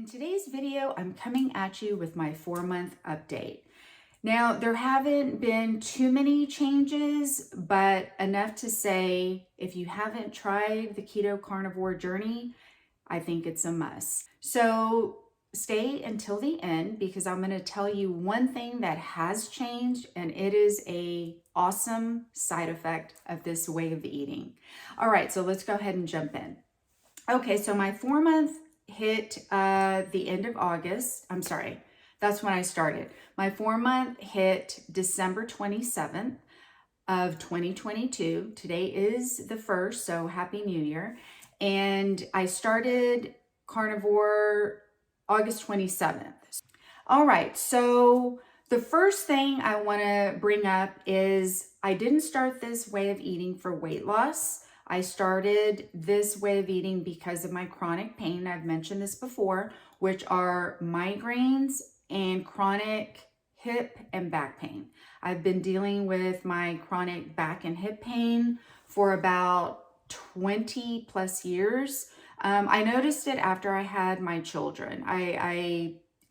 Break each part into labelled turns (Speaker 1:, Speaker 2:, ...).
Speaker 1: today's video, I'm coming at you with my 4-month update. Now, there haven't been too many changes, but enough to say if you haven't tried the Keto Carnivore journey, I think it's a must. So stay until the end because I'm going to tell you one thing that has changed, and it is a awesome side effect of this way of eating. All right, so let's go ahead and jump in. Okay, so my 4-month hit the end of August. I'm sorry, that's when I started. My 4-month hit December 27th of 2022. Today is the 1st, so Happy New Year. And I started Carnivore August 27th. All right, so the first thing I want to bring up is I didn't start this way of eating for weight loss. I started this way of eating because of my chronic pain. I've mentioned this before, which are migraines and chronic hip and back pain. I've been dealing with my chronic back and hip pain for about 20 plus years. I noticed it after I had my children.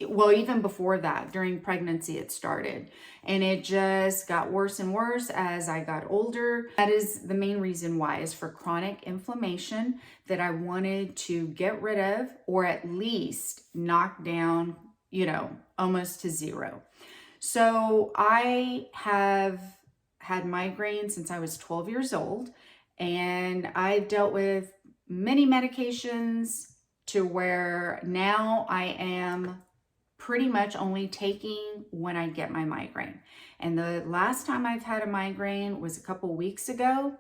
Speaker 1: Well, even before that, during pregnancy, it started. And it just got worse and worse as I got older. That is the main reason why, is for chronic inflammation that I wanted to get rid of, or at least knock down, almost to zero. So I have had migraines since I was 12 years old, and I've dealt with many medications to where now I am pretty much only taking when I get my migraine. And the last time I've had a migraine was a couple weeks ago,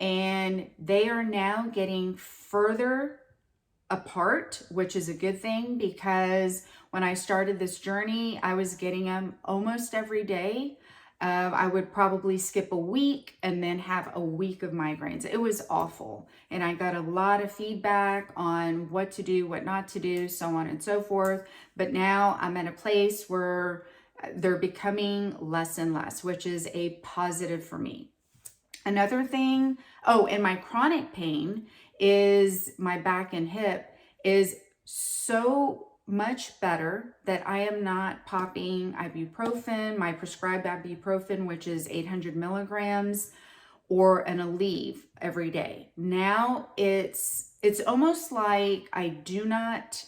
Speaker 1: and they are now getting further apart, which is a good thing because when I started this journey, I was getting them almost every day. I would probably skip a week and then have a week of migraines. It was awful. And I got a lot of feedback on what to do, what not to do, so on and so forth. But now I'm at a place where they're becoming less and less, which is a positive for me. Another thing, and my chronic pain is my back and hip is so much better that I am not popping ibuprofen, my prescribed ibuprofen, which is 800 milligrams, or an Aleve every day. Now it's almost like I do not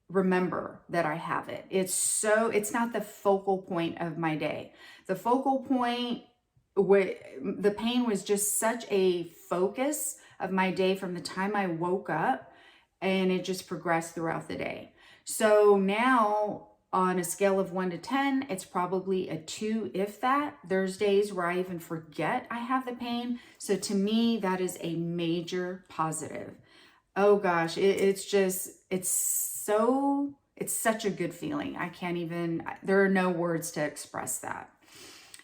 Speaker 1: remember that I have it. It's not the focal point of my day. The focal point, the pain was just such a focus of my day from the time I woke up, and it just progressed throughout the day. So now on a scale of 1 to 10, it's probably a 2, if that. There's days where I even forget I have the pain. So to me, that is a major positive. Oh gosh, it's such a good feeling. There are no words to express that.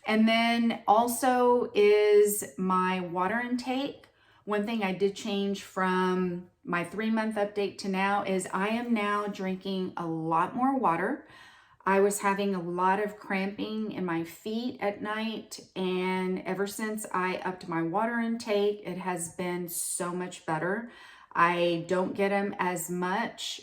Speaker 1: And then also is my water intake. One thing I did change from my 3-month update to now is I am now drinking a lot more water. I was having a lot of cramping in my feet at night, and ever since I upped my water intake, it has been so much better. I don't get them as much,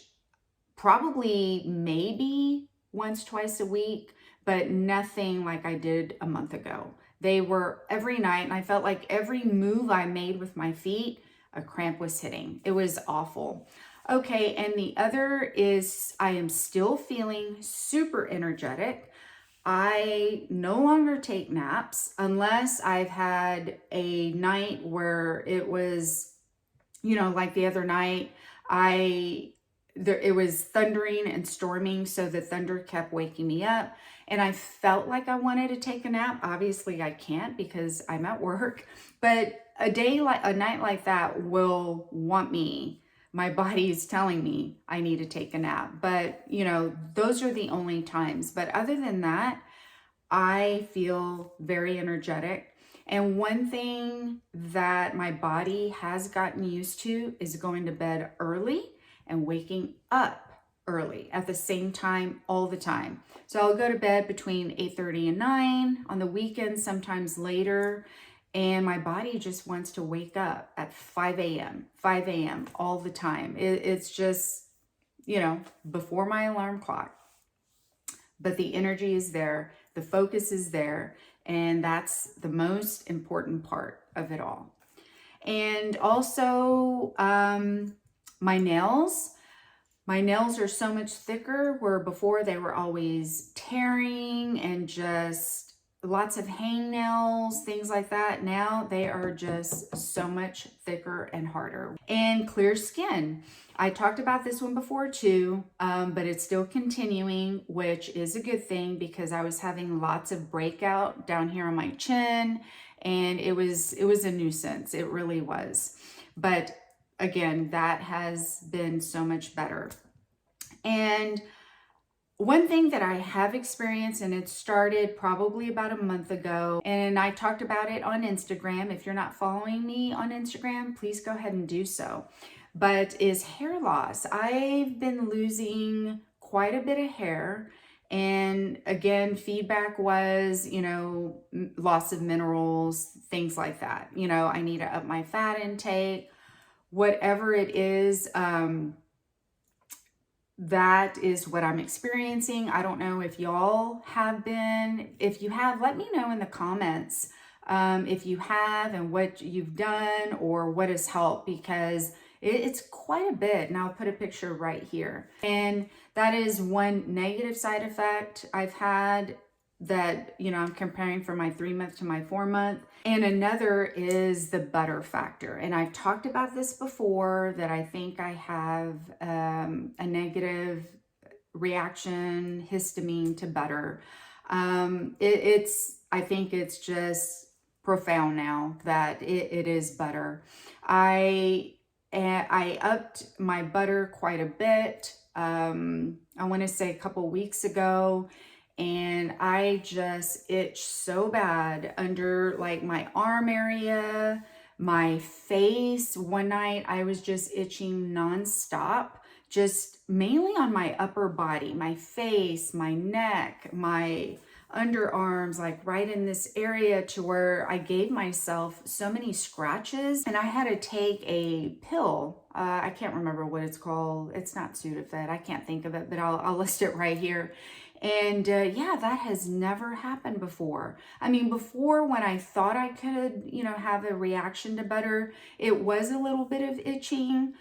Speaker 1: probably maybe once, twice a week, but nothing like I did a month ago. They were every night, and I felt like every move I made with my feet, a cramp was hitting. It was awful. Okay, and the other is I am still feeling super energetic. I no longer take naps unless I've had a night where it was, like the other night, it was thundering and storming, so the thunder kept waking me up, and I felt like I wanted to take a nap. Obviously I can't because I'm at work, but a night like that will want me. My body is telling me I need to take a nap, but those are the only times. But other than that, I feel very energetic. And one thing that my body has gotten used to is going to bed early and waking up early at the same time all the time. So I'll go to bed between 8:30 and 9 on the weekends, sometimes later, and my body just wants to wake up at 5 a.m. all the time. It's just, you know, before my alarm clock. But the energy is there, the focus is there, and that's the most important part of it all. And also, my nails. My nails are so much thicker, where before they were always tearing and just lots of hangnails, things like that. Now they are just so much thicker and harder. And clear skin. I talked about this one before too, but it's still continuing, which is a good thing because I was having lots of breakout down here on my chin, and it was a nuisance. It really was. But again, that has been so much better. And one thing that I have experienced, and it started probably about a month ago, and I talked about it on Instagram. If you're not following me on Instagram, please go ahead and do so. But is hair loss. I've been losing quite a bit of hair. And again, feedback was, you know, loss of minerals, things like that. You know, I need to up my fat intake. Whatever it is, that is what I'm experiencing. I don't know if y'all have been. If you have, let me know in the comments if you have and what you've done or what has helped, because it's quite a bit. And I'll put a picture right here. And that is one negative side effect I've had, that, you know, I'm comparing from my 3-month to my 4-month. And another is the butter factor. And I've talked about this before, that I think I have a negative reaction, histamine to butter. I think it's just profound now that it is butter. I upped my butter quite a bit. I want to say a couple weeks ago. And I just itch so bad under like my arm area, my face. One night I was just itching nonstop, just mainly on my upper body, my face, my neck, my underarms, like right in this area, to where I gave myself so many scratches. And I had to take a pill. I can't remember what it's called. It's not Sudafed. I can't think of it, but I'll list it right here. And yeah, that has never happened before. I mean, before, when I thought I could, you know, have a reaction to butter, it was a little bit of itching,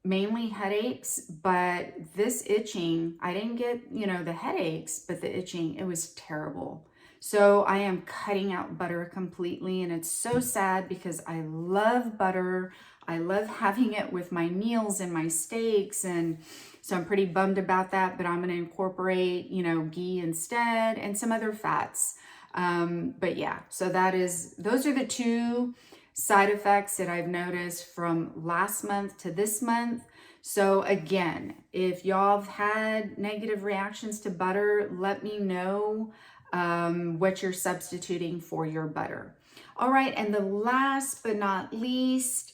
Speaker 1: mainly headaches. But this itching, I didn't get, you know, the headaches, but the itching, it was terrible. So I am cutting out butter completely, and it's so sad because I love butter. I love having it with my meals and my steaks, and so I'm pretty bummed about that, but I'm going to incorporate, you know, ghee instead and some other fats. But yeah, so those are the two side effects that I've noticed from last month to this month. So again, if y'all have had negative reactions to butter, let me know what you're substituting for your butter. All right, and the last but not least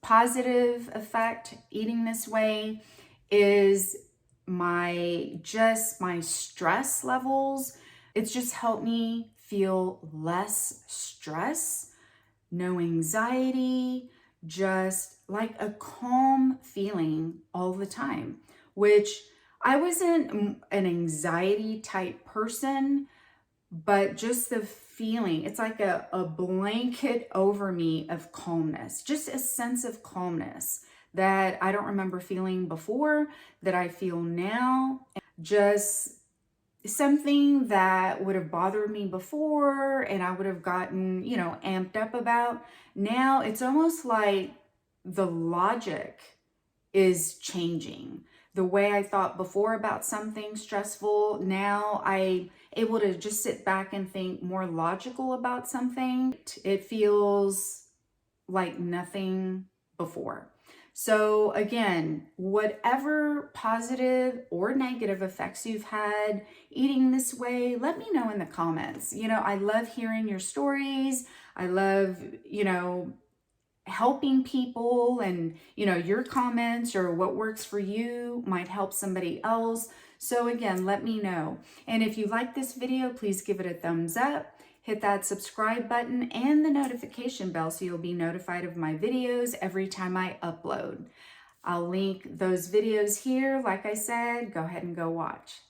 Speaker 1: positive effect eating this way is my stress levels. It's just helped me feel less stress, no anxiety, just like a calm feeling all the time, which I wasn't an anxiety type person, but just the feeling, it's like a blanket over me of calmness, just a sense of calmness that I don't remember feeling before, that I feel now. Just something that would have bothered me before and I would have gotten, you know, amped up about. Now it's almost like the logic is changing. The way I thought before about something stressful, now I'm able to just sit back and think more logical about something. It feels like nothing before. So again, whatever positive or negative effects you've had eating this way, let me know in the comments. You know, I love hearing your stories. I love, you know, helping people, and, you know, your comments or what works for you might help somebody else. So again, let me know. And if you like this video, please give it a thumbs up. Hit that subscribe button and the notification bell so you'll be notified of my videos every time I upload. I'll link those videos here. Like I said, go ahead and go watch.